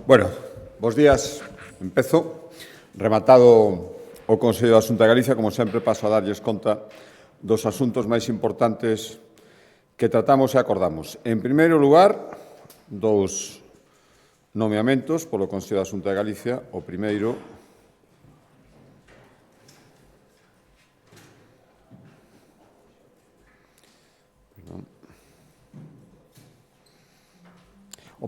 Bueno, bos días. Empezo. Rematado o Consello da Xunta de Galicia, como sempre, paso a darlles conta dos asuntos máis importantes que tratamos e acordamos. En primeiro lugar, dous nomeamentos polo Consello da Xunta de Galicia. O primeiro o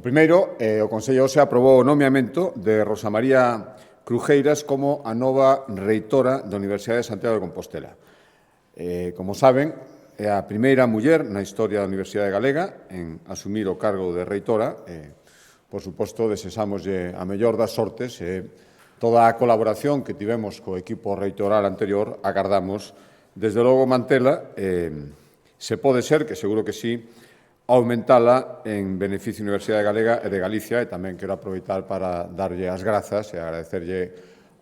Consello hoxe aprobou o nomeamento de Rosa María Crujeiras como a nova reitora da Universidade de Santiago de Compostela. Como saben, é a primeira muller na historia da Universidade Galega en asumir o cargo de reitora. Por suposto, desesámoslle a mellor das sortes e toda a colaboración que tivemos co equipo reitoral anterior agardamos, desde logo, mantela. Se pode ser, que seguro que sí, aumentala en beneficio da Universidade Galega e de Galicia, e tamén quero aproveitar para darlle as grazas e agradecerlle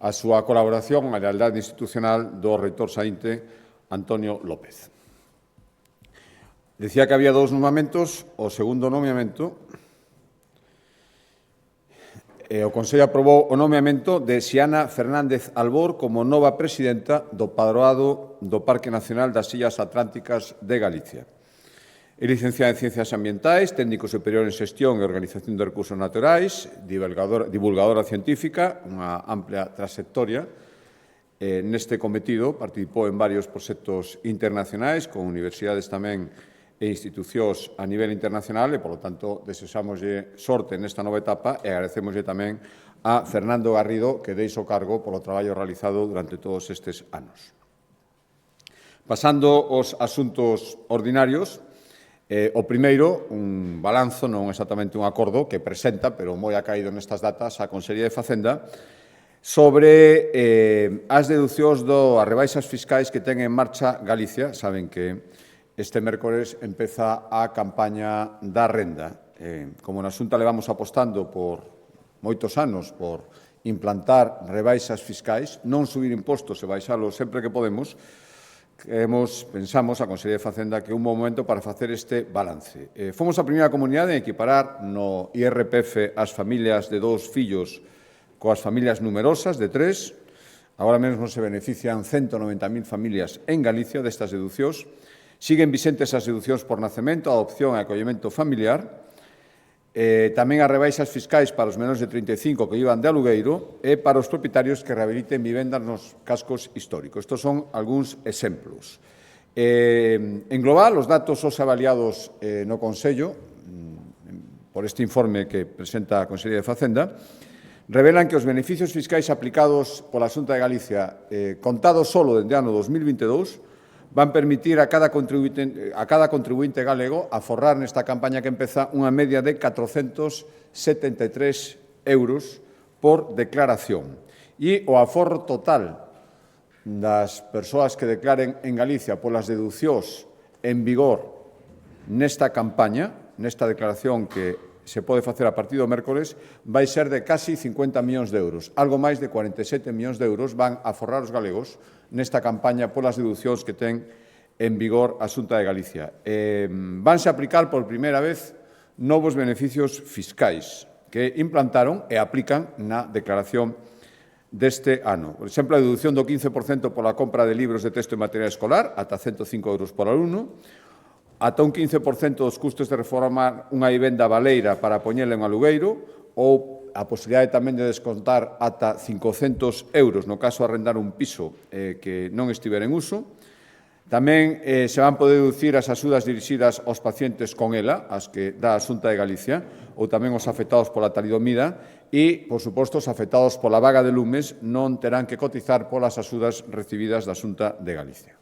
a súa colaboración, a lealdade institucional do reitor saínte Antonio López. Decía que había dous nomeamentos. O segundo nomeamento, o Consello aprobou o nomeamento de Xiana Fernández Albor como nova presidenta do Padroado do Parque Nacional das Illas Atlánticas de Galicia. É licenciada en Ciencias Ambientais, técnico superior en Xestión e Organización de Recursos Naturais, divulgadora científica, unha amplia trayectoria. Neste cometido participou en varios proxectos internacionais con universidades tamén e institucións a nivel internacional e, polo tanto, desesámoslle sorte nesta nova etapa e agradecémoslle tamén a Fernando Garrido que deixa o cargo polo traballo realizado durante todos estes anos. Pasando aos asuntos ordinarios, o primeiro, un balanzo, non exactamente un acordo, que presenta, pero moi ha caído nestas datas, a Consellería de Facenda, sobre as deducións das rebaixas fiscais que ten en marcha Galicia. Saben que este mércores empeza a campaña da renda. Como na Xunta levamos apostando por moitos anos por implantar rebaixas fiscais, non subir impostos e baixalos sempre que podemos, pensamos, a Consellería de Facenda, que é un bom momento para facer este balance. Fomos a primeira comunidade en equiparar no IRPF as familias de 2 fillos coas familias numerosas de 3. Agora mesmo se benefician 190.000 familias en Galicia destas deducións. Siguen vixentes as deducións por nacemento, adopción e acollemento familiar. Tamén as rebaixas fiscais para os menores de 35 que vivan de alugueiro e para os propietarios que rehabiliten vivendas nos cascos históricos. Estos son algúns exemplos. En global, os datos os avaliados no Consello, por este informe que presenta a Consellería de Facenda, revelan que os beneficios fiscais aplicados pola Xunta de Galicia, contados solo dende o ano 2022, van permitir a cada contribuinte galego aforrar nesta campaña que empeza unha media de 473 euros por declaración. E o aforro total das persoas que declaren en Galicia polas deducións en vigor nesta campaña, nesta declaración que se pode facer a partir do mércores, vai ser de casi 50 millóns de euros. Algo máis de 47 millóns de euros van a aforrar os galegos nesta campaña polas deducións que ten en vigor a Xunta de Galicia. Vanse aplicar por primeira vez novos beneficios fiscais que implantaron e aplican na declaración deste ano. Por exemplo, a deducción do 15% pola compra de libros de texto e material escolar, ata 105 euros por alumno, ata un 15% dos custos de reformar unha vivenda baleira para poñela en alugueiro, ou a posibilidade tamén de descontar ata 500 euros no caso de arrendar un piso que non estivera en uso. Tamén se van poder deducir as axudas dirixidas aos pacientes con ELA, as que dá a Xunta de Galicia, ou tamén os afectados pola talidomida e, por suposto, os afectados pola vaga de lumes non terán que cotizar polas axudas recibidas da Xunta de Galicia.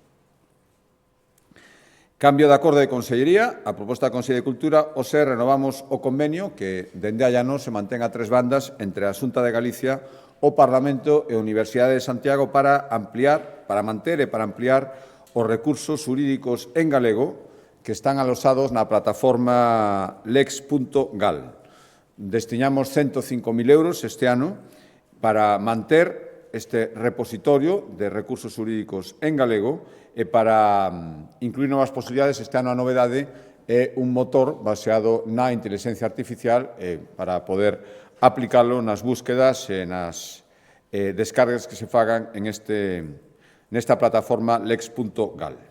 Cambio de acordo de Consellería, a proposta da Consellería de Cultura, hoxe renovamos o convenio que, dende hai anos, se mantén a 3 bandas entre a Xunta de Galicia, o Parlamento e a Universidade de Santiago para manter e para ampliar os recursos xurídicos en galego que están alosados na plataforma lex.gal. Destinamos 105.000 euros este ano para manter este repositorio de recursos xurídicos en galego e para incluir novas posibilidades. Este ano a novedade é un motor baseado na inteligencia artificial para poder aplicalo nas búsquedas e nas descargas que se fagan nesta plataforma lex.gal.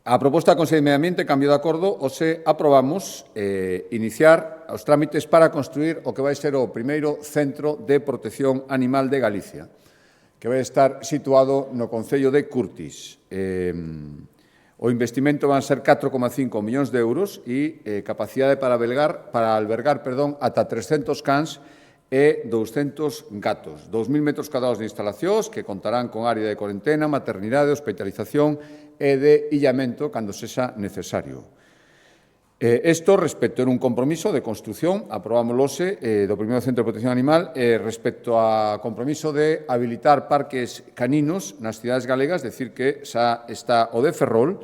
A proposta do Consello de Medio Ambiente, cambio de acordo, hoxe aprobamos iniciar os trámites para construir o que vai ser o primeiro centro de protección animal de Galicia, que vai estar situado no concello de Curtis. O investimento van ser 4,5 millóns de euros e capacidade para albergar ata 300 cans e 200 gatos. 2.000 metros cuadrados de instalacións que contarán con área de cuarentena, maternidade, hospitalización e de illamento cando sexa necesario. Isto respecto en un compromiso de construción, aprobámoslo hoxe, do primeiro Centro de Protección Animal, respecto a compromiso de habilitar parques caninos nas cidades galegas, decir que xa está o de Ferrol,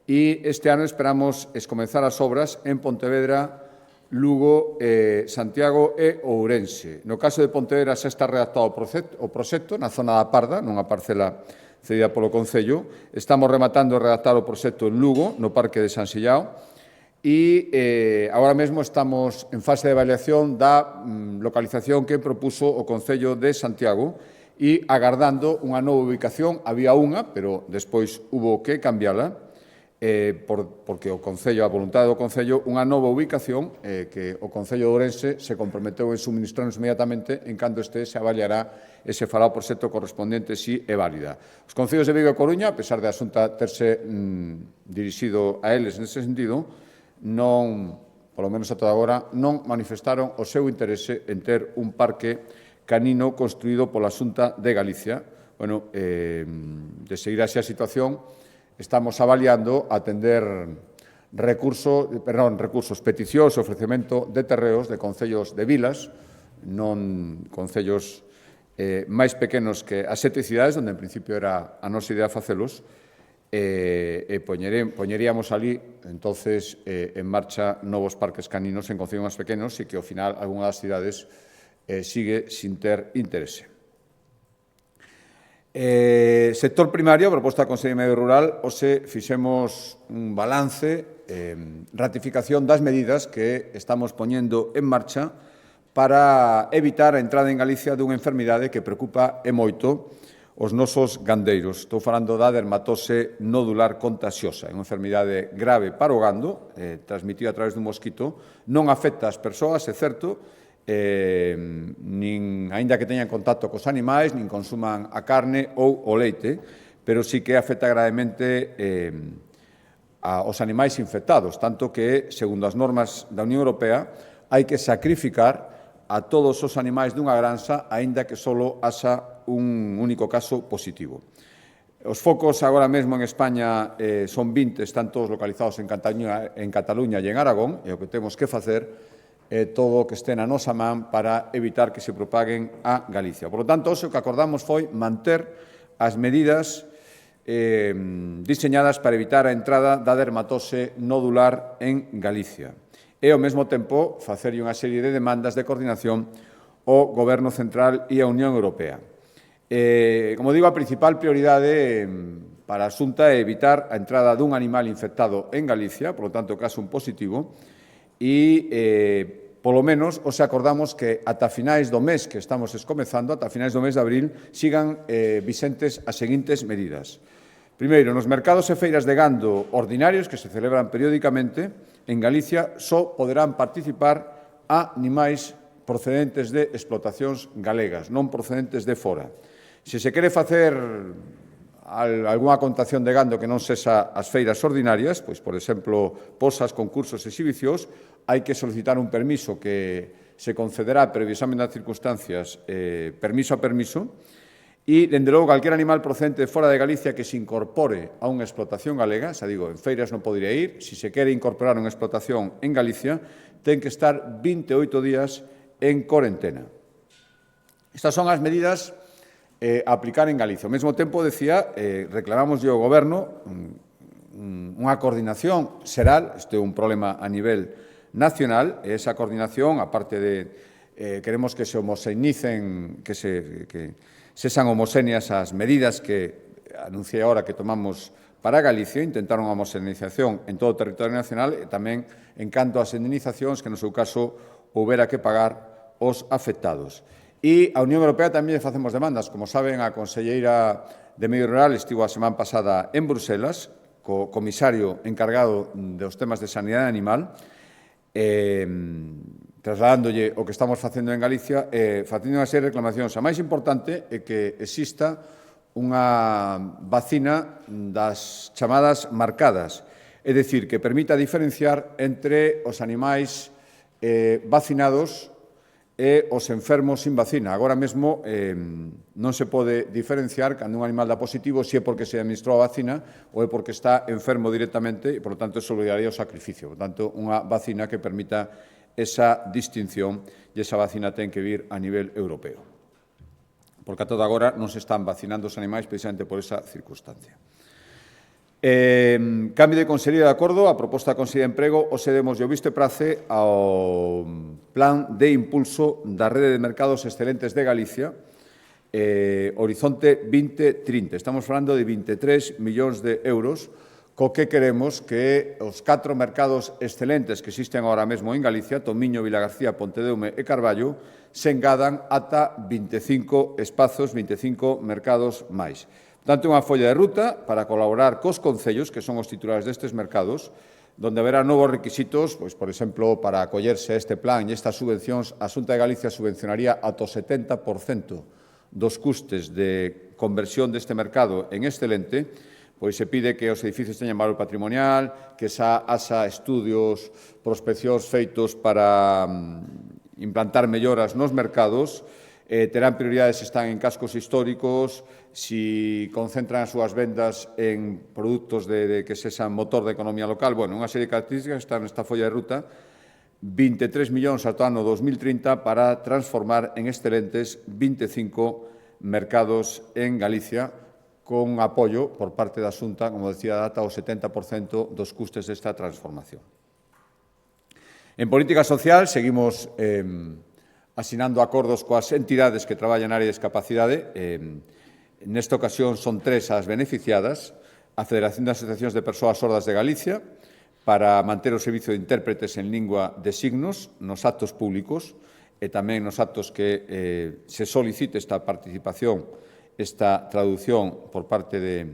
e este ano esperamos comenzar as obras en Pontevedra, Lugo, Santiago e Ourense. No caso de Pontevedra xa está redactado o proxecto na zona da Parda, nunha parcela cedida polo Concello. Estamos rematando de redactar o proxecto en Lugo, no Parque de San Sillao, e agora mesmo estamos en fase de avaliación da localización que propuso o Concello de Santiago e agardando unha nova ubicación. Había unha, pero despois hubo que cambiala, porque o Concello, a voluntade do Concello, unha nova ubicación que o Concello de Ourense se comprometeu en suministrarnos inmediatamente en canto se avaliará e se fará o proxecto correspondente si é válida. Os Concellos de Vigo e Coruña, a pesar de asunta terse dirixido a eles nese sentido, non, polo menos ata agora, non manifestaron o seu interese en ter un parque canino construído pola Xunta de Galicia. Bueno, de seguir así a situación, estamos avaliando atender peticións e ofrecemento de terreos de concellos de vilas, non concellos máis pequenos que as 7 cidades, onde en principio era a nosa idea facelos, poñeríamos ali, entonces, en marcha novos parques caninos en concellos máis pequenos e que, ao final, algunha das cidades sigue sin ter interese. Sector primario, a proposta do Consello de Medio Rural, hoxe fixemos un balance, ratificación das medidas que estamos poñendo en marcha para evitar a entrada en Galicia dunha enfermidade que preocupa e moito os nosos gandeiros. Estou falando da dermatose nodular contagiosa, é unha enfermidade grave para o gando, transmitida a través dun mosquito, non afecta as persoas, é certo, aínda que teñan contacto cos animais, nin consuman a carne ou o leite, pero sí que afecta gravemente aos animais infectados, tanto que, segundo as normas da Unión Europea, hai que sacrificar a todos os animais dunha granxa, aínda que só haxa un único caso positivo. Os focos agora mesmo en España son 20, están todos localizados en Cataluña e en Aragón, e o que temos que facer todo o que este na nosa man para evitar que se propaguen a Galicia. Por lo tanto, o que acordamos foi manter as medidas diseñadas para evitar a entrada da dermatose nodular en Galicia e, ao mesmo tempo, facer unha serie de demandas de coordinación ao Goberno Central e a Unión Europea. Como digo, a principal prioridade para a Xunta é evitar a entrada dun animal infectado en Galicia, por lo tanto, caso un positivo, e polo menos os acordamos que ata finais do mes que estamos comezando, ata finais do mes de abril, sigan vixentes as seguintes medidas. Primeiro, nos mercados e feiras de gando ordinarios que se celebran periódicamente en Galicia só poderán participar animais procedentes de explotacións galegas, non procedentes de fora. Se se quere facer algunha contación de gando que non sexa as feiras ordinarias, pois, por exemplo, posas, concursos, exhibicións, hai que solicitar un permiso que se concederá previo exame das circunstancias, permiso a permiso, e, dende logo, calquer animal procedente de fora de Galicia que se incorpore a unha explotación galega, xa digo, en feiras non podría ir, se se quere incorporar unha explotación en Galicia, ten que estar 28 días en cuarentena. Estas son as medidas a aplicar en Galicia. Ao mesmo tempo, decía, reclamamos ao Goberno unha coordinación xeral, este é un problema a nivel nacional, e esa coordinación, aparte de queremos que se homoxenicen, que sexan homoxéneas as medidas que anunciei agora que tomamos para Galicia, intentaron a homoxeneización en todo o territorio nacional e tamén en canto ás indemnizacións que, no seu caso, houbera que pagar os afectados. E a Unión Europea tamén lle facemos demandas. Como saben, a conselleira de Medio Rural estivo a semana pasada en Bruselas, co comisario encargado dos temas de sanidade animal, trasladándolle o que estamos facendo en Galicia, facendo unha serie de reclamacións. A máis importante é que exista unha vacina das chamadas marcadas, é dicir, que permita diferenciar entre os animais vacinados e os enfermos sin vacina. Agora mesmo non se pode diferenciar cando un animal dá positivo se é porque se administrou a vacina ou é porque está enfermo directamente e, por lo tanto, eso obligaría ao sacrificio. Por tanto, unha vacina que permita esa distinción e esa vacina ten que vir a nivel europeo. Porque a toda agora non se están vacinando os animais precisamente por esa circunstancia. Cambio de consellería de acordo, a proposta da Consellería de Emprego, hoxe demos o visto e prace ao plan de impulso da Rede de Mercados Excelentes de Galicia, Horizonte 2030. Estamos falando de 23 millóns de euros, co que queremos que os 4 mercados excelentes que existen agora mesmo en Galicia, Tomiño, Vilagarcía, Pontedeume e Carballo, se engadan ata 25 espazos, 25 mercados máis. Tanto unha folla de ruta para colaborar cos concellos, que son os titulares destes mercados, donde haberá novos requisitos, pois, por exemplo, para acollerse a este plan e estas subvencións, a Xunta de Galicia subvencionaría ata o 70% dos custes de conversión deste mercado en excelente, pois se pide que os edificios teñan valor patrimonial, que haxa estudios, prospeccións feitos para implantar melloras nos mercados, terán prioridades se están en cascos históricos, si concentran as súas vendas en produtos que sexan motor da economía local. Bueno, unha serie de características que están nesta folla de ruta, 23 millóns ata o ano 2030 para transformar en excelentes 25 mercados en Galicia, con apoio por parte da Xunta, como decía, ata o 70% dos custes desta transformación. En política social, seguimos asinando acordos coas entidades que traballan na área de discapacidade. Nesta ocasión son 3 as beneficiadas, a Federación de Asociacións de Persoas Sordas de Galicia, para manter o servicio de intérpretes en lingua de signos nos actos públicos e tamén nos actos que se solicite esta participación, esta traducción por parte de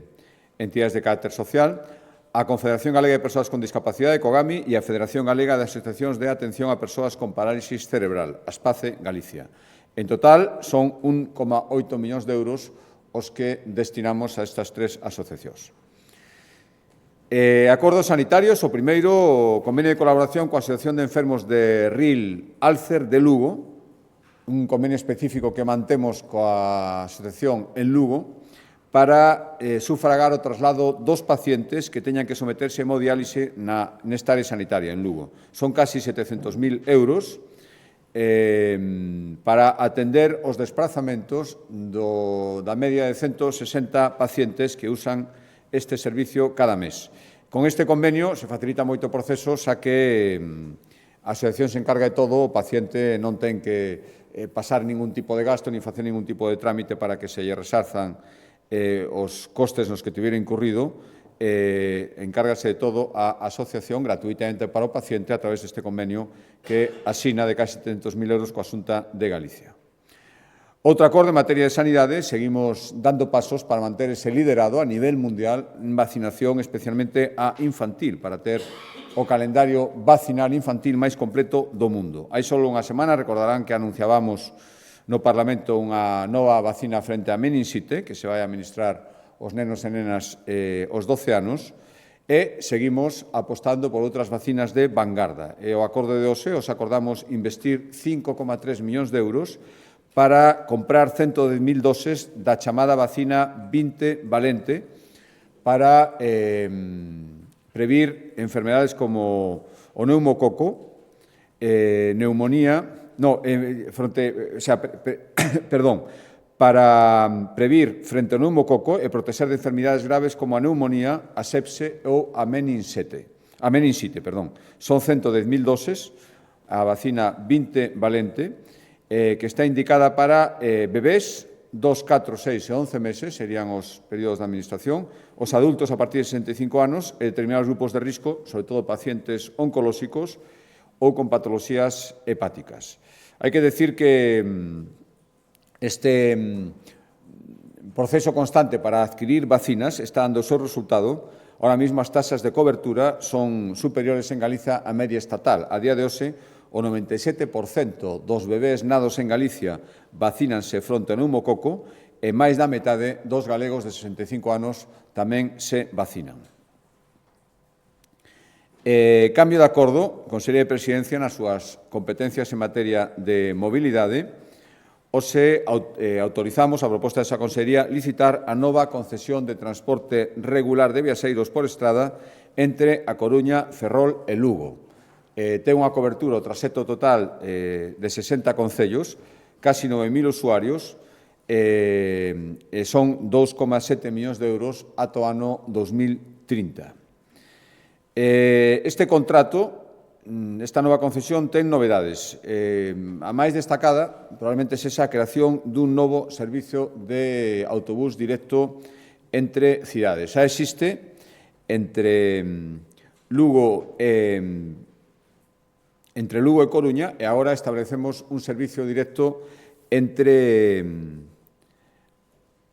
entidades de carácter social, a Confederación Galega de Persoas con Discapacidade, COGAMI, e a Federación Galega de Asociacións de Atención a Persoas con Parálisis Cerebral, ASPACE Galicia. En total, son 1,8 millóns de euros os que destinamos a estas 3 asociacións. Acordos sanitarios, o primeiro, o convenio de colaboración coa Asociación de Enfermos de Ril Alcer de Lugo, un convenio específico que mantemos coa asociación en Lugo para sufragar o traslado dos pacientes que teñan que someterse a hemodiálise nesta área sanitaria en Lugo. Son casi 700.000 euros para atender os desplazamentos da media de 160 pacientes que usan este servicio cada mes. Con este convenio se facilita moito o proceso, xa que a asociación se encarga de todo, o paciente non ten que pasar ningún tipo de gasto ni facer ningún tipo de trámite para que se lle resarzan os costes nos que tiveron incurrido, encárgase de todo a asociación gratuitamente para o paciente a través deste convenio que asina de casi 700.000 euros coa Xunta de Galicia. Outro acordo en materia de sanidade, seguimos dando pasos para manter ese liderado a nivel mundial en vacinación, especialmente a infantil, para ter o calendario vacinal infantil máis completo do mundo. Hai só unha semana, recordarán que anunciábamos no Parlamento unha nova vacina frente á meningite, que se vai a administrar aos nenos e nenas aos 12 anos, e seguimos apostando por outras vacinas de vanguarda. E o acordo de hoxe os acordamos investir 5,3 millóns de euros para comprar 110.000 doses da chamada vacina 20 valente para previr enfermedades como o neumococo, para previr frente ao neumococo e protexer de enfermidades graves como a neumonía, a sepse ou a meningite. Son 110.000 doses, a vacina 20 valente, que está indicada para bebés 2, 4, 6 e 11 meses, serían os períodos de administración, os adultos a partir de 65 anos e determinados grupos de risco, sobre todo pacientes oncolóxicos ou con patoloxías hepáticas. Hai que decir que este proceso constante para adquirir vacinas está dando o seu resultado. Ahora mismo as tasas de cobertura son superiores en Galicia á media estatal. A día de hoxe, o 97% dos bebés nados en Galicia vacínanse fronte ao pneumococo e máis da metade dos galegos de 65 anos tamén se vacinan. Cambio de acordo, Consellería de Presidencia, nas súas competencias en materia de mobilidade, hoxe autorizamos a proposta desa Consellería licitar a nova concesión de transporte regular de viaxeiros por estrada entre A Coruña, Ferrol e Lugo. Ten unha cobertura, o traxecto total de 60 concellos, casi 9.000 usuarios, e son 2,7 millóns de euros ata o ano 2030. Este contrato, esta nova concesión, ten novedades. A máis destacada, probablemente, sexa a creación dun novo servicio de autobús directo entre cidades. Xa existe entre Lugo e Coruña e agora establecemos un servicio directo entre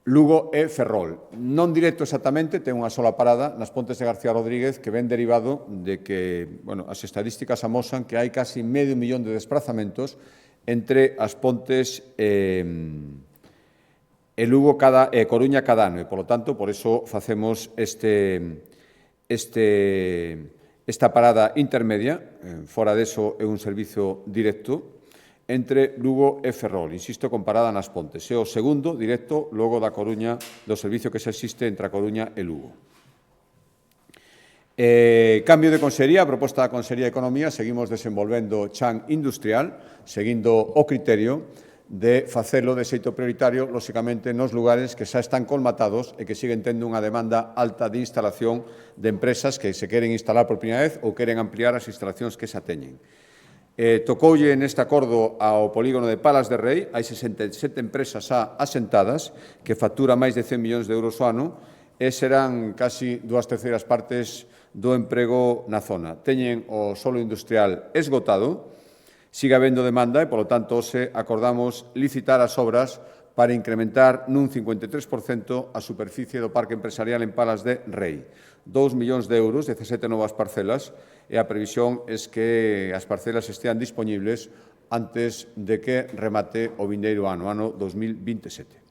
Lugo e Ferrol. Non directo exactamente, ten unha sola parada nas Pontes de García Rodríguez que ven derivado de que as estadísticas amosan que hai casi medio millón de desplazamentos entre as Pontes e Lugo e Coruña cada ano e, polo tanto, por iso facemos esta parada intermedia, fora deso é un servizo directo, entre Lugo e Ferrol, insisto, con parada nas Pontes. É o segundo directo, logo da Coruña, do servicio que xa existe entre a Coruña e Lugo. Cambio de consellería, a proposta da Consellería de Economía, seguimos desenvolvendo chan industrial, seguindo o criterio de facelo de xeito prioritario, lóxicamente, nos lugares que xa están colmatados e que siguen tendo unha demanda alta de instalación de empresas que se queren instalar por primeira vez ou queren ampliar as instalacións que xa teñen. Tocoulle neste acordo ao polígono de Palas de Rei, hai 67 empresas xa asentadas que facturan máis de 100 millóns de euros ao ano e serán casi 2/3 partes do emprego na zona. Teñen o solo industrial esgotado, sigue habendo demanda e, polo tanto, se acordamos licitar as obras para incrementar nun 53% a superficie do parque empresarial en Palas de Rei. 2 millóns de euros, 17 novas parcelas, e a previsión é que as parcelas estean disponibles antes de que remate o vindeiro ano 2027.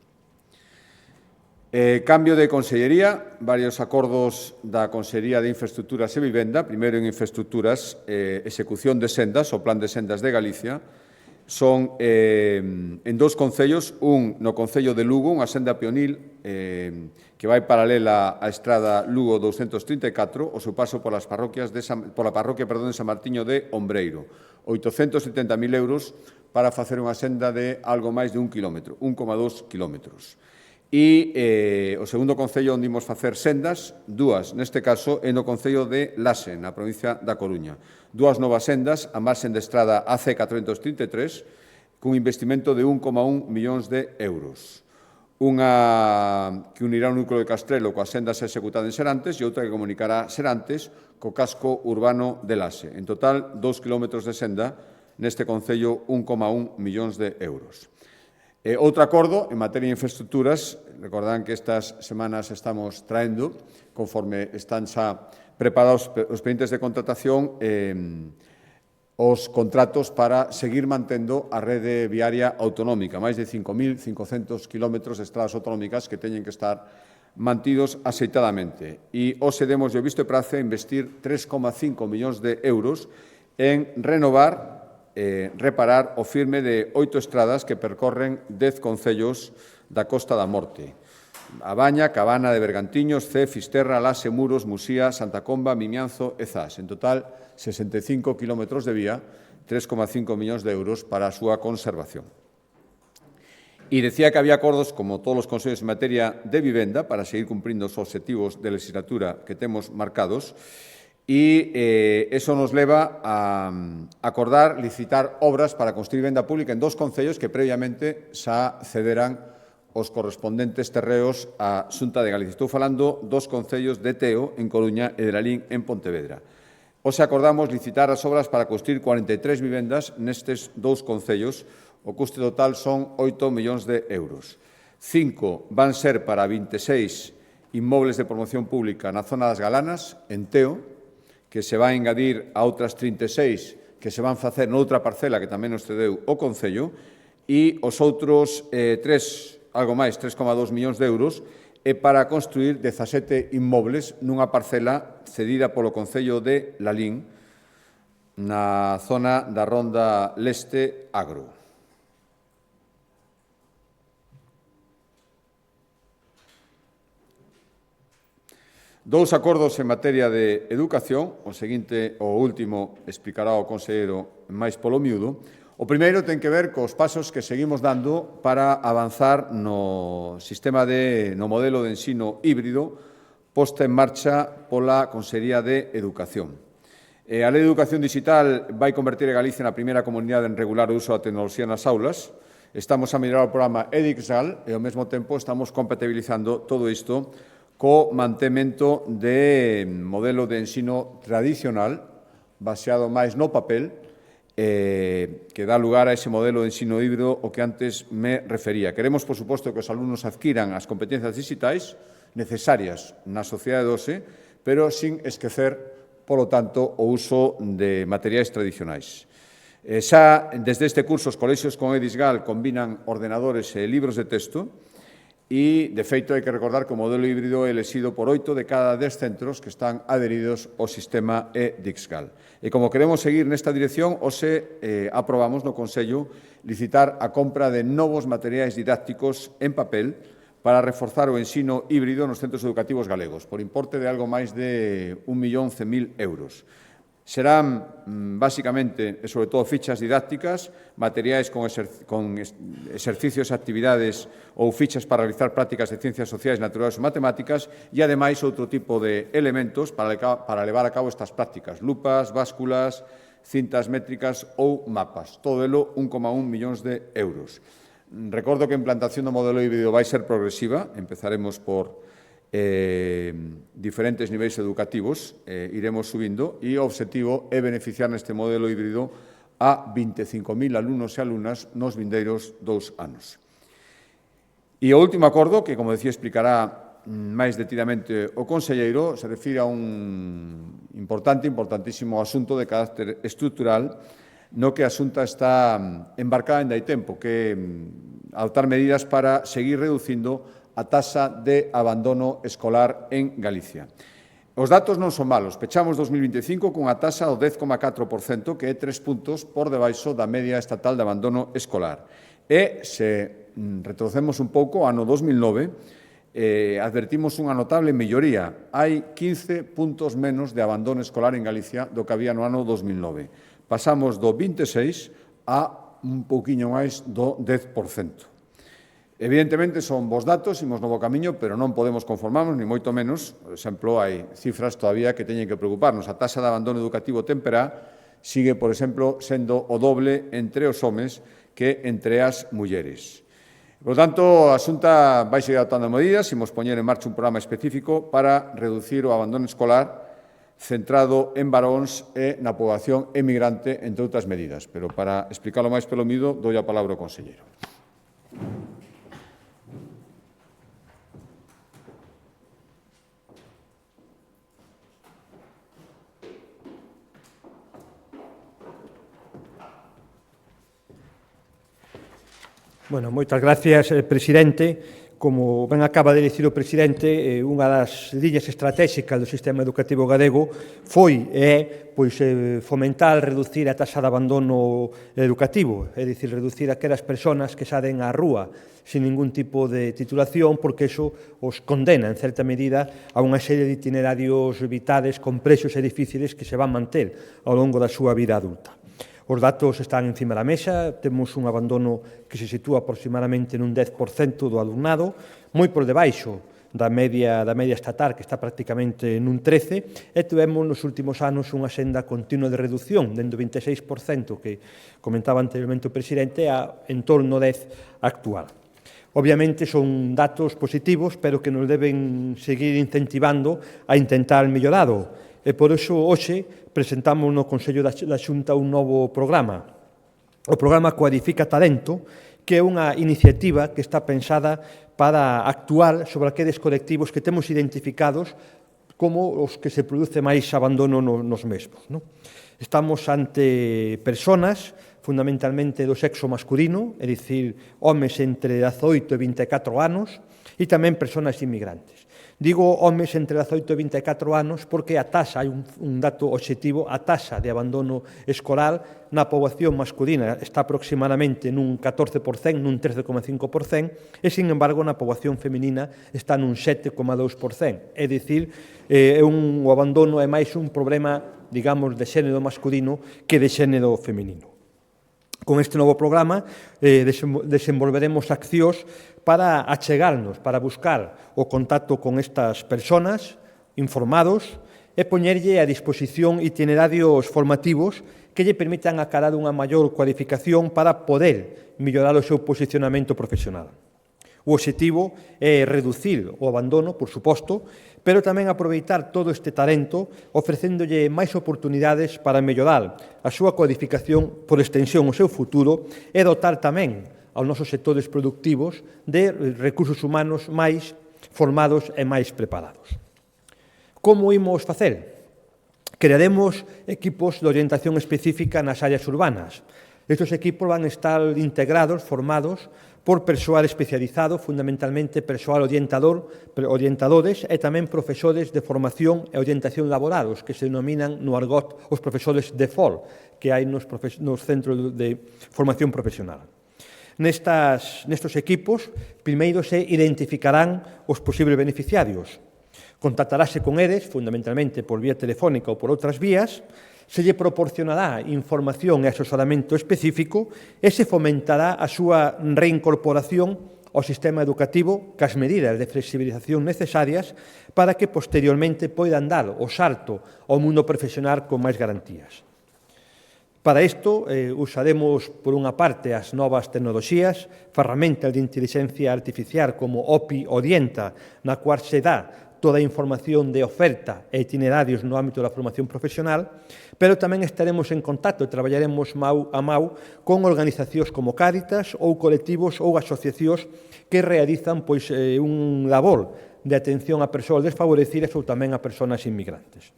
Cambio de consellería, varios acordos da Consellería de Infraestructuras e Vivenda, primeiro en infraestructuras, execución de sendas, o Plan de Sendas de Galicia, son en dos concellos, un no Concello de Lugo, unha senda peonil que vai paralela á estrada Lugo 234, o seu paso pola parroquia de San Martiño de Ombreiro. 870.000 euros para facer unha senda de algo máis de 1 quilómetro, 1,2 quilómetros. E o segundo concello onde imos facer sendas, dúas, neste caso, é no Concello de Lase, na provincia da Coruña. Dúas novas sendas, a marxen de estrada AC433, cun investimento de 1,1 millóns de euros. Unha que unirá o núcleo de Castrelo coas sendas executadas en Serantes e outra que comunicará Serantes co casco urbano de Lase. En total, 2 kilómetros de senda, neste concello, 1,1 millóns de euros. Outro acordo en materia de infraestructuras, recordarán que estas semanas estamos traendo, conforme están xa preparados os expedientes de contratación, os contratos para seguir mantendo a rede viaria autonómica, máis de 5.500 kilómetros de estradas autonómicas que teñen que estar mantidos axeitadamente. E hoxe demos o visto e prace a investir 3,5 millóns de euros en renovar reparar o firme de 8 estradas que percorren 10 concellos da Costa da Morte. A Baña, Cabana de Bergantiños, Cee, Fisterra, Lase, Muros, Musía, Santa Comba, Mimianzo e Zas. En total, 65 kilómetros de vía, 3,5 millóns de euros para a súa conservación. E decía que había acordos, como todos os consellos en materia de vivenda, para seguir cumprindo os obxectivos de legislatura que temos marcados. e eso nos leva a acordar licitar obras para construir venda pública en 2 concellos que previamente xa cederan os correspondentes terreos á Xunta de Galicia. Estou falando dos concellos de Teo, en Coruña, e de Lalín, en Pontevedra. Hoxe acordamos licitar as obras para construir 43 vivendas nestes 2 concellos. O custe total son 8 millóns de euros. 5 van ser para 26 inmobles de promoción pública na zona das Galanas, en Teo, que se van a engadir a outras 36 que se van facer noutra parcela que tamén nos cedeu o Concello, e os outros algo máis, 3,2 millóns de euros, é para construir 17 inmobles nunha parcela cedida polo Concello de Lalín, na zona da Ronda Leste Agro. Dous acordos en materia de educación, o seguinte, o último, explicará o conselleiro máis polo miúdo. O primeiro ten que ver cos pasos que seguimos dando para avanzar no modelo de ensino híbrido posta en marcha pola Consellería de Educación. A Lei de Educación Digital vai convertir a Galicia na primeira comunidade en regular o uso da tecnoloxía nas aulas. Estamos a mellorar o programa EdXGAL e, ao mesmo tempo, estamos compatibilizando todo isto co mantemento de modelo de ensino tradicional baseado máis no papel que dá lugar a ese modelo de ensino híbrido o que antes me refería. Queremos, por suposto, que os alumnos adquiran as competencias digitais necesarias na sociedade de hoxe, pero sin esquecer, polo tanto, o uso de materiais tradicionais. Xa desde este curso os colexios con EdXGAL combinan ordenadores e libros de texto e, de feito, hai que recordar que o modelo híbrido é elexido por 8 de cada 10 centros que están adheridos ao sistema EdXGAL. E como queremos seguir nesta dirección, hoxe aprobamos no Consello licitar a compra de novos materiais didácticos en papel para reforzar o ensino híbrido nos centros educativos galegos, por importe de algo máis de 1.100.000 euros. Serán, basicamente, e sobre todo, fichas didácticas, materiais con exercicios e actividades ou fichas para realizar prácticas de ciencias sociais, naturales ou matemáticas e, ademais, outro tipo de elementos para levar a cabo estas prácticas, lupas, básculas, cintas métricas ou mapas. Todo elo 1,1 millóns de euros. Recordo que a implantación do modelo híbrido vai ser progresiva, empezaremos por diferentes niveis educativos, iremos subindo, e o obxectivo é beneficiar neste modelo híbrido a 25.000 alumnos e alumnas nos vindeiros 2 anos. E o último acordo, que, como decía, explicará máis detidamente o conselleiro, se refire a un importantísimo asunto de carácter estrutural no que a Xunta está embarcada en hai tempo, que adoptar medidas para seguir reducindo a taxa de abandono escolar en Galicia. Os datos non son malos. Pechamos 2025 cunha taxa do 10,4%, que é 3 puntos por debaixo da media estatal de abandono escolar. E, se retrocedemos un pouco, ano 2009, advertimos unha notable melloría. Hai 15 puntos menos de abandono escolar en Galicia do que había no ano 2009. Pasamos do 26 a un pouquiño máis do 10%. Evidentemente, son bons datos, imos no bo camiño, pero non podemos conformarnos, ni moito menos. Por exemplo, hai cifras todavía que teñen que preocuparnos. A taxa de abandono educativo temperá sigue, por exemplo, sendo o doble entre os homes que entre as mulleres. Por lo tanto, a Xunta vai seguir adoptando medidas, imos poñer en marcha un programa específico para reducir o abandono escolar centrado en varóns e na poboación emigrante, entre outras medidas. Pero para explicarlo máis pelo miúdo, dou a palabra ao conselleiro. Bueno, moitas gracias, presidente. Como ben acaba de dicir o presidente, unha das liñas estratégicas do sistema educativo galego foi e é fomentar, reducir a taxa de abandono educativo, é dicir, reducir aquelas persoas que saden á rúa sin ningún tipo de titulación, porque iso os condena, en certa medida, a unha serie de itinerarios vitales complexos e difíciles que se van manter ao longo da súa vida adulta. Os datos están encima da mesa, temos un abandono que se sitúa aproximadamente nun 10% do alumnado, moi por debaixo da media estatal, que está prácticamente nun 13%, e tivemos nos últimos anos unha senda continua de reducción, dende o 26% que comentaba anteriormente o presidente, a en torno ao 10% actual. Obviamente son datos positivos, pero que nos deben seguir incentivando a intentar mellorado. E por iso, hoxe, presentamos no Consello da Xunta un novo programa, o programa Cualifica Talento, que é unha iniciativa que está pensada para actuar sobre aqueles colectivos que temos identificados como os que se produce máis abandono nos mesmos. Estamos ante persoas, fundamentalmente do sexo masculino, é dicir, homes entre 18 e 24 anos, e tamén persoas inmigrantes. Digo homes entre 18 e 24 anos porque a taxa, hai un dato obxectivo, a taxa de abandono escolar na poboación masculina está aproximadamente nun 14%, nun 13,5%, e, sin embargo, na poboación feminina está nun 7,2%. É dicir, o abandono é máis un problema, digamos, de xénero masculino que de xénero feminino. Con este novo programa desenvolveremos accións para achegarnos, para buscar o contacto con estas persoas informados e poñerlle a disposición itinerarios formativos que lle permitan acarar unha maior cualificación para poder mellorar o seu posicionamento profesional. O obxectivo é reducir o abandono, por suposto, pero tamén aproveitar todo este talento ofrecéndolle máis oportunidades para mellorar a súa cualificación, por extensión o seu futuro, e dotar tamén aos nosos sectores productivos de recursos humanos máis formados e máis preparados. Como imos facer? Crearemos equipos de orientación específica nas áreas urbanas. Estes equipos van estar integrados, formados, por persoal especializado, fundamentalmente persoal orientadores e tamén profesores de formación e orientación laboral, os que se denominan no argot os profesores de FOL, que hai nos centros de formación profesional. Nestes equipos, primeiro se identificarán os posibles beneficiarios. Contactarase con eles, fundamentalmente por vía telefónica ou por outras vías, se lle proporcionará información e asesoramento específico e se fomentará a súa reincorporación ao sistema educativo cas medidas de flexibilización necesarias para que posteriormente poidan dar o salto ao mundo profesional con máis garantías. Para isto, usaremos, por unha parte, as novas tecnoloxías, ferramentas de inteligencia artificial como OPI Orienta, na cual se dá toda a información de oferta e itinerarios no ámbito da formación profesional, pero tamén estaremos en contacto e traballaremos mau a mau con organizacións como Cáritas ou colectivos ou asociacións que realizan un labor de atención a persoas desfavorecidas ou tamén a persoas inmigrantes.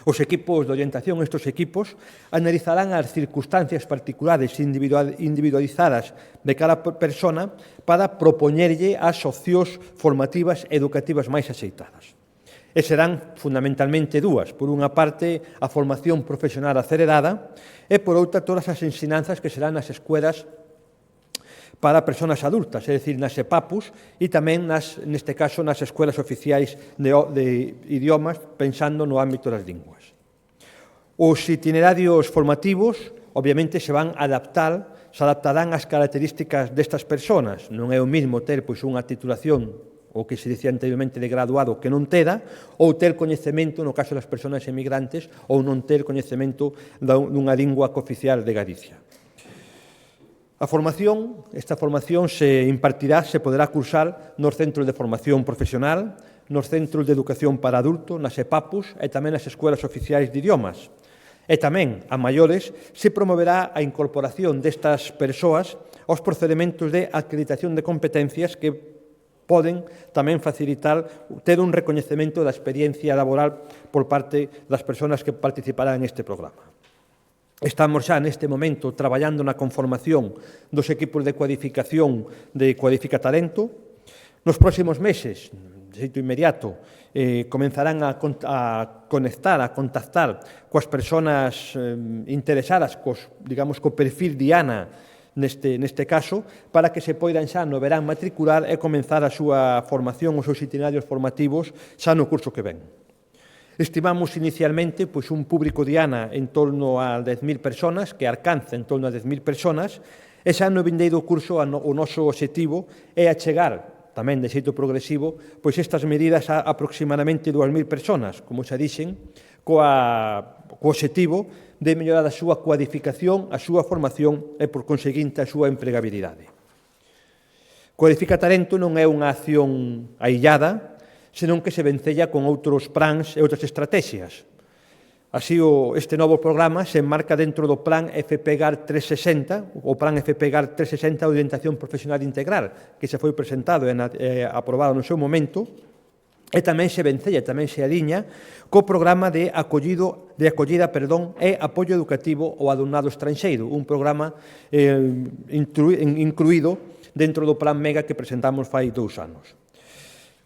Os equipos de orientación, estes equipos, analizarán as circunstancias particulares individualizadas de cada persona para propoñerlle as opcións formativas e educativas máis axeitadas. E serán fundamentalmente dúas. Por unha parte, a formación profesional acelerada e, por outra, todas as ensinanzas que serán nas escuelas para persoas adultas, é dicir, nas EPAPUs e tamén, neste caso, nas escuelas oficiais de idiomas, pensando no ámbito das linguas. Os itinerarios formativos, obviamente, se adaptarán ás características destas persoas. Non é o mesmo ter unha titulación, o que se dicía anteriormente de graduado, que non tera, ou ter coñecemento, no caso das persoas emigrantes, ou non ter coñecemento dunha lingua cooficial de Galicia. Esta formación se impartirá, se poderá cursar nos centros de formación profesional, nos centros de educación para adultos, nas EPAPUs e tamén nas escuelas oficiais de idiomas. E tamén, a maiores, se promoverá a incorporación destas persoas aos procedementos de acreditación de competencias que poden tamén facilitar ter un recoñecemento da experiencia laboral por parte das persoas que participarán neste programa. Estamos xa neste momento traballando na conformación dos equipos de cualificación de Cualifica Talento. Nos próximos meses, de xeito inmediato, comenzarán a conectar, a contactar coas persoas interesadas, co perfil Diana, neste caso, para que se poidan xa no verán matricular e comenzar a súa formación, os seus itinerarios formativos xa no curso que ven. Estimamos inicialmente un público diana en torno a 10.000 persoas, que alcanza en torno a 10.000 persoas, e xa no vindeiro curso o noso obxectivo é achegar tamén de xeito progresivo, pois estas medidas a aproximadamente 2.000 personas, como xa dixen, co obxectivo de mellorar a súa cualificación, a súa formación e, por conseguinte, a súa empregabilidade. Cualifica Talento non é unha acción aillada, senón que se vencella con outros plans e outras estrategias. Así, este novo programa se enmarca dentro do Plan FPGAR 360, o Plan FPGAR 360 de Orientación Profesional Integral, que se foi presentado e aprobado no seu momento, e tamén se vencella, tamén se aliña co programa de acollida e apoio educativo ao alumnado estranxeiro, un programa incluído dentro do Plan MEGA que presentamos fai 2 anos.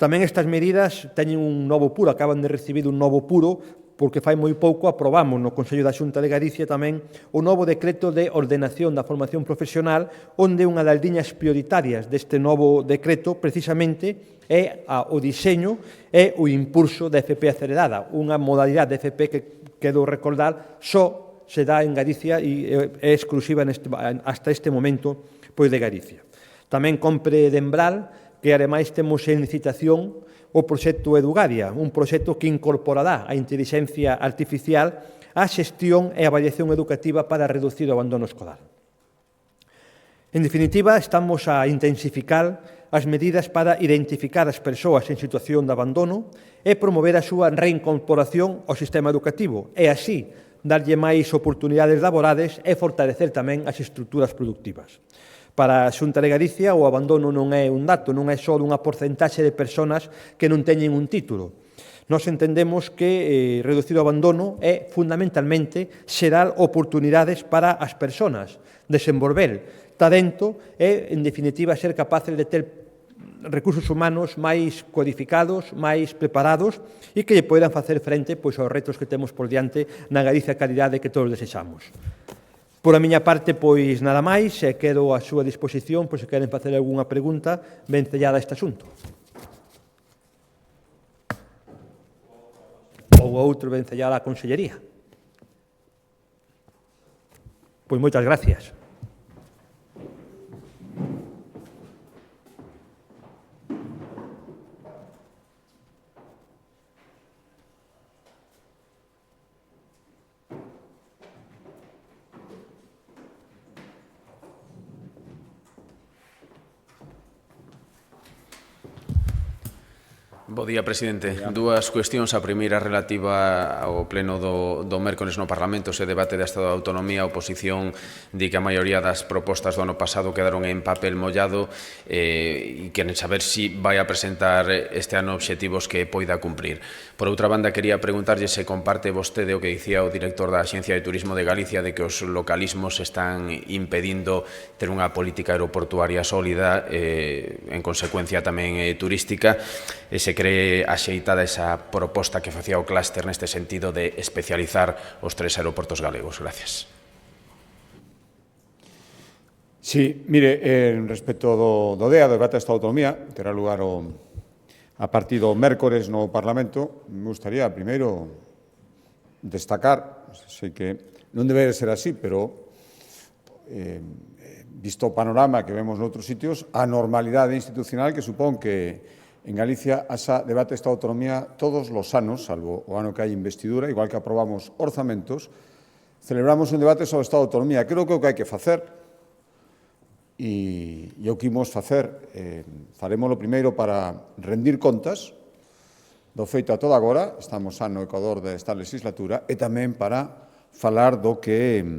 Tamén estas medidas teñen un novo puro, acaban de recibir un novo puro, porque fai moi pouco aprobamos no Consello da Xunta de Galicia tamén o novo decreto de ordenación da formación profesional, onde unha das liñas prioritarias deste novo decreto precisamente é o diseño e o impulso da FP acelerada, unha modalidade de FP que, quero recordar, só se dá en Galicia e é exclusiva hasta este momento pois de Galicia. Tamén compre lembrar que, ademais, temos en licitación o proxecto Edugaria, un proxecto que incorporará a inteligencia artificial á xestión e avaliación educativa para reducir o abandono escolar. En definitiva, estamos a intensificar as medidas para identificar as persoas en situación de abandono e promover a súa reincorporación ao sistema educativo e, así, darlle máis oportunidades laborales e fortalecer tamén as estruturas productivas. Para a Xunta de Galicia, o abandono non é un dato, non é só unha porcentaxe de persoas que non teñen un título. Nós entendemos que reducir o abandono é fundamentalmente xerar oportunidades para as persoas, desenvolver talento e, en definitiva, ser capaces de ter recursos humanos máis cualificados, máis preparados e que lle poidan facer frente aos retos que temos por diante na Galicia calidade que todos desexamos. Por a miña parte, pois nada máis, e quedo á súa disposición, pois se queren facer algunha pregunta, vencellada a este asunto. Ou outro vencellada á Consellería. Pois moitas gracias. Bo día, presidente. Dúas cuestións. A primeira relativa ao pleno do mércores no Parlamento, ese debate de Estado de Autonomía. A oposición di que a maioría das propostas do ano pasado quedaron en papel mollado e queren saber se vai a presentar este ano obxectivos que poida cumprir. Por outra banda, quería preguntarlle se comparte vostede o que dicía o director da Axencia de Turismo de Galicia de que os localismos están impedindo ter unha política aeroportuaria sólida, en consecuencia tamén turística, e se cree axeitada esa proposta que facía o clúster neste sentido de especializar os 3 aeroportos galegos. Gracias. Sí, mire, respecto do DEA, do debate de Estado de Autonomía, terá lugar a partir do mércores no Parlamento. Me gustaría, primeiro, destacar, sei que non debe ser así, pero visto o panorama que vemos noutros sitios, a normalidade institucional que supón que en Galicia haxa debate de Estado de Autonomía todos os anos, salvo o ano que hai investidura, igual que aprobamos orzamentos, celebramos un debate sobre o Estado de Autonomía. Creo que o que hai que facer, e o que imos facer, farémoslo primeiro para rendir contas do feito a toda agora, estamos no ecuador desta legislatura, e tamén para falar do que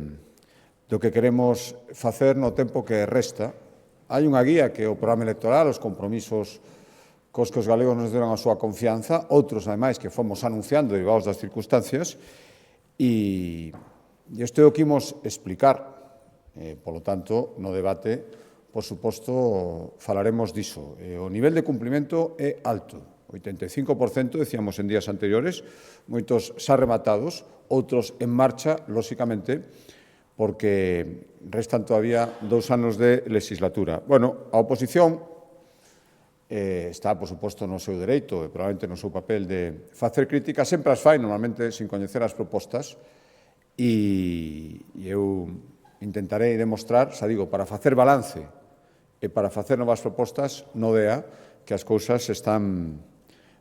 queremos facer no tempo que resta. Hai unha guía que é o programa electoral, os compromisos cos que os galegos nos deron a súa confianza, outros, ademais, que fomos anunciando derivados das circunstancias, e isto é o que imos explicar. Polo tanto, no debate, por suposto, falaremos diso. O nivel de cumprimento é alto, 85%, decíamos en días anteriores, moitos xa rematados, outros en marcha, lóxicamente, porque restan todavía 2 anos de legislatura. Bueno, a oposición está, por suposto, no seu dereito e probablemente no seu papel de facer críticas, sempre as fai, normalmente sin coñecer as propostas, e eu intentarei demostrar, xa digo, para facer balance e para facer novas propostas no DEA, que as cousas se están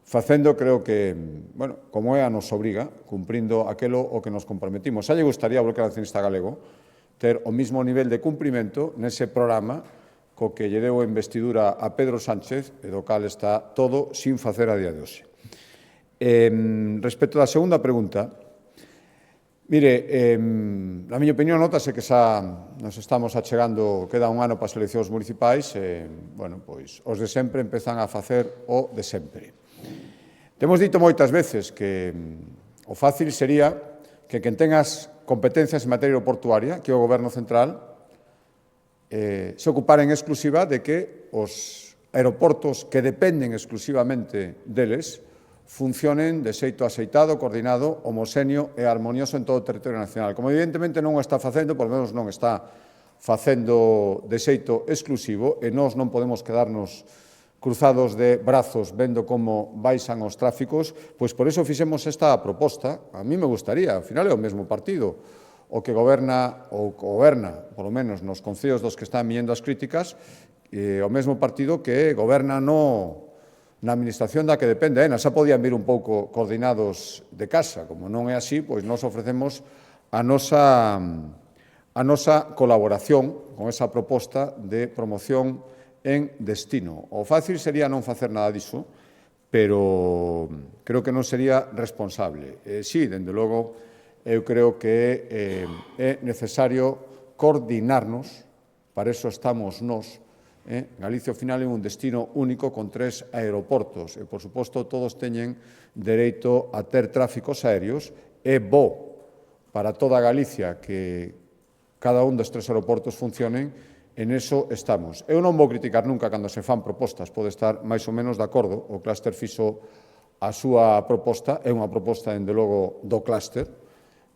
facendo, creo que, bueno, como é a nos obriga, cumprindo aquelo o que nos comprometimos. Xa lle gustaría ao Bloque Nacionalista Galego ter o mismo nivel de cumprimento nese programa co que lle deu a investidura a Pedro Sánchez, e do cal está todo sin facer a día de hoxe. Respecto da segunda pregunta, mire, na miña opinión, notase que xa nos estamos achegando, queda un ano para as eleccións municipais, bueno, pois os de sempre empezan a facer o de sempre. Temos dito moitas veces que o fácil sería que quen tengas competencias en materia aeroportuaria, que é o Goberno Central, se ocupara en exclusiva de que os aeroportos que dependen exclusivamente deles funcionen de xeito axeitado, coordinado, homoxéneo e armonioso en todo o territorio nacional. Como evidentemente non o está facendo, por lo menos non está facendo de xeito exclusivo, e nós non podemos quedarnos cruzados de brazos vendo como baixan os tráficos, pois por iso fixemos esta proposta. A mí me gustaría, ao final é o mesmo partido, o que goberna, ou goberna, polo menos nos concellos dos que están viñendo as críticas, o mesmo partido que goberna na administración da que depende. Xa podían vir un pouco coordinados de casa. Como non é así, pois nos ofrecemos a nosa colaboración con esa proposta de promoción en destino. O fácil sería non facer nada diso, pero creo que non sería responsable. Sí, dende logo, eu creo que é necesario coordinarnos, para eso estamos nós. Galicia, ao final, é un destino único con 3 aeroportos e, por suposto, todos teñen dereito a ter tráficos aéreos. É bo para toda Galicia que cada un dos 3 aeroportos funcionen. En eso estamos. Eu non vou criticar nunca cando se fan propostas, pode estar máis ou menos de acordo. O clúster fixo a súa proposta, é unha proposta, dende logo, do clúster.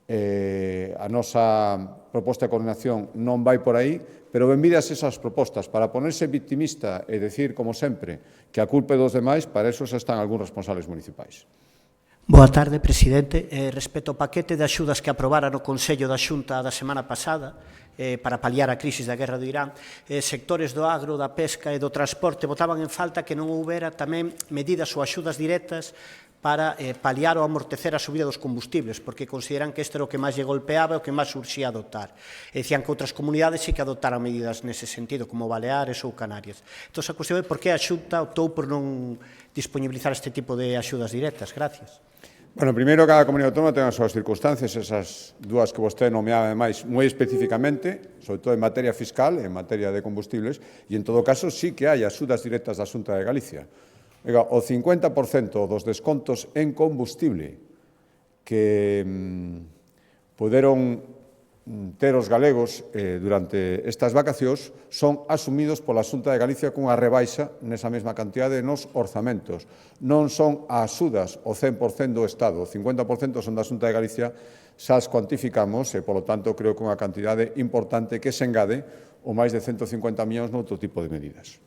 A nosa proposta de coordinación non vai por aí, pero benvidas esas propostas. Para ponerse victimista e decir, como sempre, que a culpa é dos demais, para eso xa están algúns responsables municipais. Boa tarde, presidente. Respecto ao paquete de axudas que aprobara no Consello da Xunta da semana pasada, para paliar a crisis da guerra do Irán, sectores do agro, da pesca e do transporte botaban en falta que non houbera tamén medidas ou axudas directas para paliar ou amortecer a subida dos combustibles, porque consideran que este era o que máis lle golpeaba e o que máis urxía adoptar. E dicían que outras comunidades sí que adoptaran medidas nese sentido, como Baleares ou Canarias. Entón, a cuestión é por que a Xunta optou por non disponibilizar este tipo de axudas directas. Gracias. Bueno, primeiro, cada comunidade autónoma ten as súas circunstancias, esas dúas que vostede nomeaba máis moi especificamente, sobre todo en materia fiscal e en materia de combustibles, e en todo caso sí que hai axudas directas da Xunta de Galicia. O 50% dos descontos en combustible que poderon ter os galegos durante estas vacacións son asumidos pola Xunta de Galicia cunha rebaixa nesa mesma cantidade nos orzamentos. Non son axudas o 100% do Estado, o 50% son da Xunta de Galicia, xa as cuantificamos e, polo tanto, creo que unha cantidade importante que se engade o máis de 150 millóns noutro tipo de medidas.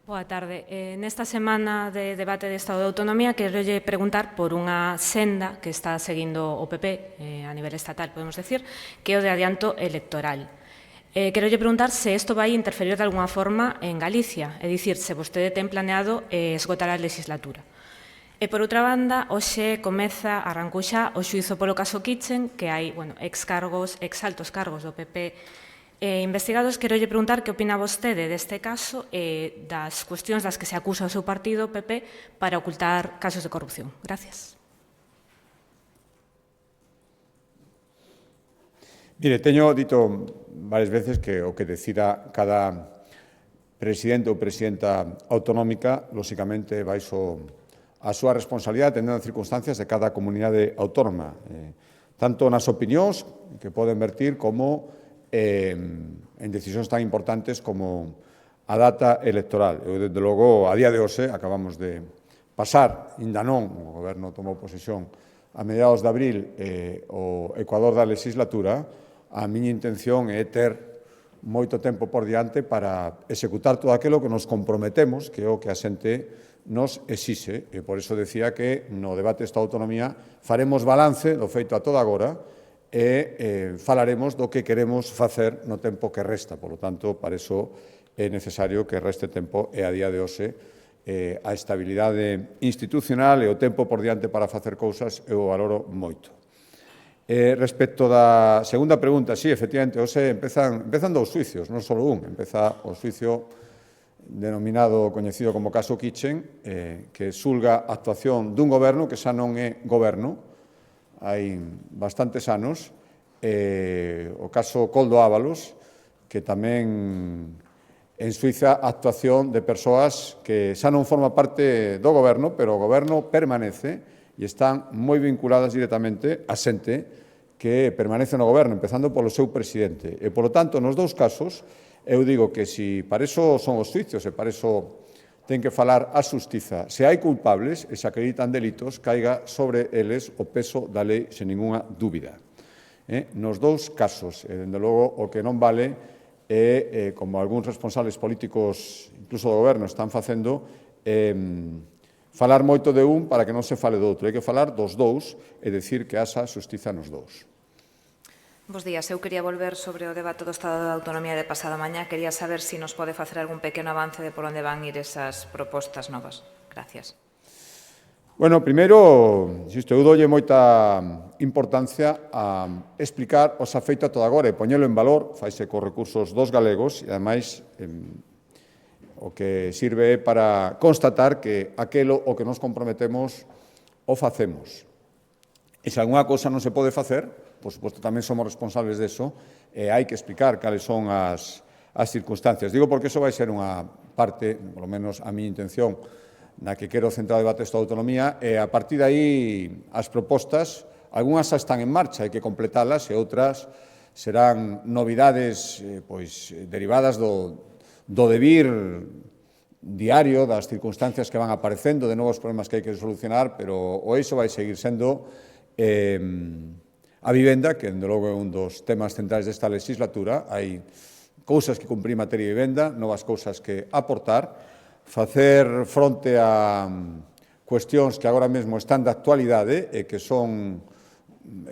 Boa tarde. Nesta semana de debate de Estado de Autonomía, quero lle preguntar por unha senda que está seguindo o PP a nivel estatal, podemos decir, que é o de adianto electoral. Quero lle preguntar se isto vai interferir de alguna forma en Galicia, é dicir, se vostede ten planeado esgotar a legislatura. E, por outra banda, hoxe arrancou xa o xuízo polo caso Kitchen, que hai exaltos cargos do PP investigados. Quero lle preguntar que opina vostede deste caso e das cuestións das que se acusa o seu partido, o PP, para ocultar casos de corrupción. Gracias. Mire, teño dito varias veces que o que decida cada presidente ou presidenta autonómica, lóxicamente, vai a súa responsabilidade tendendo as circunstancias de cada comunidade autónoma, tanto nas opinións que poden vertir como en decisións tan importantes como a data electoral. Eu, desde logo, a día de hoxe, acabamos de pasar, ainda non, o Goberno tomou posesión a mediados de abril o Ecuador da legislatura. A miña intención é ter moito tempo por diante para executar todo aquilo que nos comprometemos, que é o que a xente nos exixe, e por iso decía que no debate desta autonomía faremos balance do feito a toda agora e falaremos do que queremos facer no tempo que resta. Por lo tanto, para iso é necesario que reste tempo e a día de hoxe a estabilidade institucional e o tempo por diante para facer cousas eu valoro moito. Respecto da segunda pregunta, sí, efectivamente, hoxe empezan dous xuicios, non só un, empeza o xuicio denominado, coñecido como caso Kitchen, que xulga a actuación dun goberno que xa non é goberno, hai bastantes anos, o caso Koldo Ábalos, que tamén en Suiza a actuación de persoas que xa non forma parte do goberno, pero o goberno permanece e están moi vinculadas directamente a xente que permanece no goberno, empezando polo seu presidente. E, polo tanto, nos dous casos, eu digo que se para iso son os xuicios e para iso ten que falar a xustiza, se hai culpables e se acreditan delitos, caiga sobre eles o peso da lei sen ninguna dúbida. Nos dous casos, e, dende logo, o que non vale e, como algúns responsables políticos, incluso do goberno, están facendo, falar moito de un para que non se fale do outro. Hai que falar dos dous e dicir que haxa xustiza nos dous. Bos días. Eu quería volver sobre o debate do Estado da Autonomía de pasada mañá. Quería saber se nos pode facer algún pequeno avance de por onde van ir esas propostas novas. Gracias. Bueno, primeiro, insisto, eu doulle moita importancia a explicar o xa feito ata agora e poñelo en valor, faise cos recursos dos galegos e, ademais, o que sirve é para constatar que aquelo o que nos comprometemos o facemos. E se algunha cousa non se pode facer, por suposto, tamén somos responsables deso, e hai que explicar cales son as circunstancias. Digo porque iso vai ser unha parte, polo menos a miña intención, na que quero centrar o debate da autonomía, e a partir de aí as propostas, algunhas xa están en marcha, hai que completalas, e outras serán novidades derivadas do devir diario, das circunstancias que van aparecendo, de novos problemas que hai que solucionar, pero o eixo vai seguir sendo a vivenda, que, dende logo, é un dos temas centrais desta legislatura. Hai cousas que cumprir en materia de vivenda, novas cousas que aportar, facer fronte a cuestións que agora mesmo están de actualidade e que son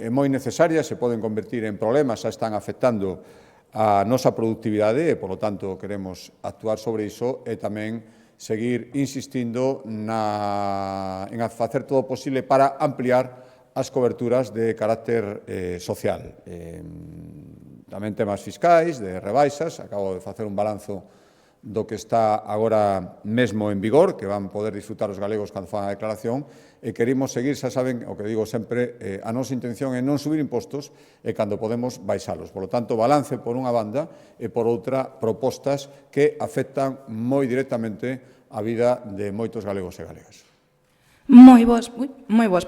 moi necesarias, se poden convertir en problemas, xa están afectando a nosa productividade e, polo tanto, queremos actuar sobre iso e tamén seguir insistindo en facer todo o posible para ampliar as coberturas de carácter social. Tamén temas fiscais, de rebaixas, acabo de facer un balanzo do que está agora mesmo en vigor, que van poder disfrutar os galegos cando fan a declaración, e queremos seguir, xa saben, o que digo sempre, a nosa intención é non subir impostos e cando podemos baixalos. Por lo tanto, balance por unha banda e por outra propostas que afectan moi directamente a vida de moitos galegos e galegas. Moi boas,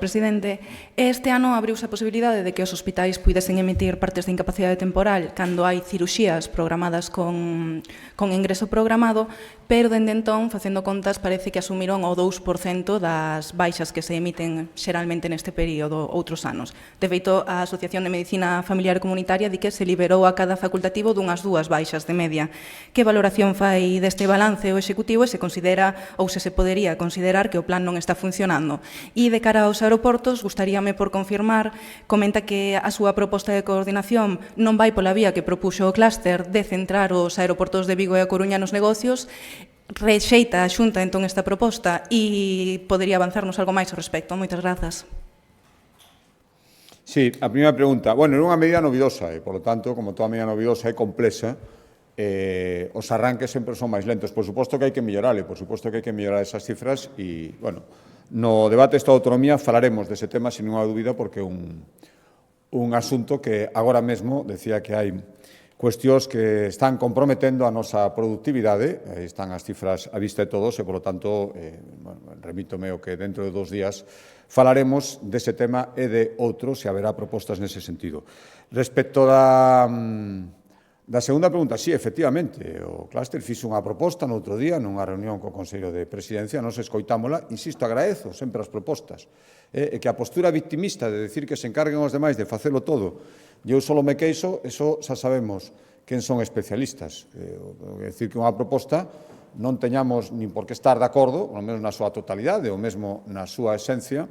presidente. Este ano abriuse a posibilidade de que os hospitais puidesen emitir partes de incapacidade temporal cando hai ciruxías programadas con ingreso programado, pero, dende entón, facendo contas, parece que asumiron o 2% das baixas que se emiten xeralmente neste período outros anos. De feito, a Asociación de Medicina Familiar e Comunitaria di que se liberou a cada facultativo dunhas 2 baixas de media. Que valoración fai deste balance o Executivo e se considera ou se podería considerar que o plan non está funcionando? E de cara aos aeroportos, gustaríame por confirmar, comenta que a súa proposta de coordinación non vai pola vía que propuxo o clúster de centrar os aeroportos de Vigo e a Coruña nos negocios, rexeita a Xunta entón esta proposta e podería avanzarnos algo máis ao respecto. Moitas grazas. Sí, a primeira pregunta. Bueno, é unha medida novidosa e, por lo tanto, como toda medida novidosa é complexa, os arranques sempre son máis lentos. Por suposto que hai que mellorarle, por suposto que hai que mellorar esas cifras e, bueno, no debate desta autonomía falaremos dese tema sin ninguna dúbida porque é un asunto que agora mesmo decía que hai cuestións que están comprometendo a nosa productividade, están as cifras a vista de todos e, polo tanto, remítome o que dentro de 2 días falaremos dese tema e de outros e haberá propostas nese sentido. Respecto da segunda pregunta, sí, efectivamente, o clúster fixo unha proposta no outro día nunha reunión co Consello de Presidencia, nos escoitámola, insisto, agradezo sempre as propostas, e que a postura victimista de decir que se encarguen os demais de facelo todo, e eu solo me queixo, eso xa sabemos quen son especialistas. É dicir, que unha proposta non teñamos nin por que estar de acordo, ao menos na súa totalidade, ou mesmo na súa esencia,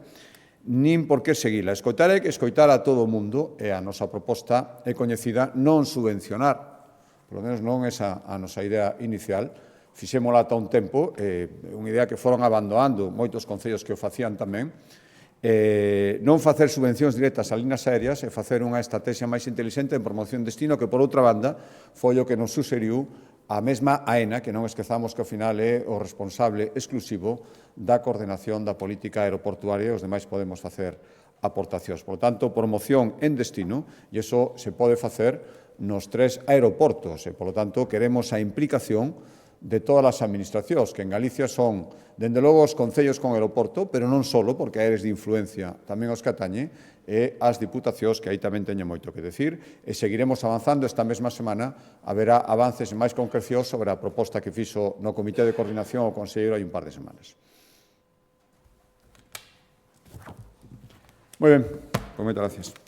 nin por que seguila. Escoitar é que escoitar a todo o mundo e a nosa proposta é coñecida non subvencionar polo menos non esa a nosa idea inicial, fixémola ata un tempo, unha idea que foron abandonando moitos concellos que o facían tamén, non facer subvencións directas a líneas aéreas e facer unha estrategia máis intelixente en promoción de destino que, por outra banda, foi o que nos suseriu a mesma AENA, que non esquezamos que ao final é o responsable exclusivo da coordenación da política aeroportuaria e os demais podemos facer aportacións. Por tanto, promoción en destino, e iso se pode facer nos 3 aeroportos, e, polo tanto, queremos a implicación de todas as administracións, que en Galicia son, dende logo, os concellos con aeroporto, pero non só, porque áreas de influencia tamén os que atañe, e as diputacións, que aí tamén teñen moito que decir, e seguiremos avanzando. Esta mesma semana haberá avances máis concrecións sobre a proposta que fixo no Comité de Coordinación o Conselleiro hai un par de semanas. Moi ben, moitas gracias.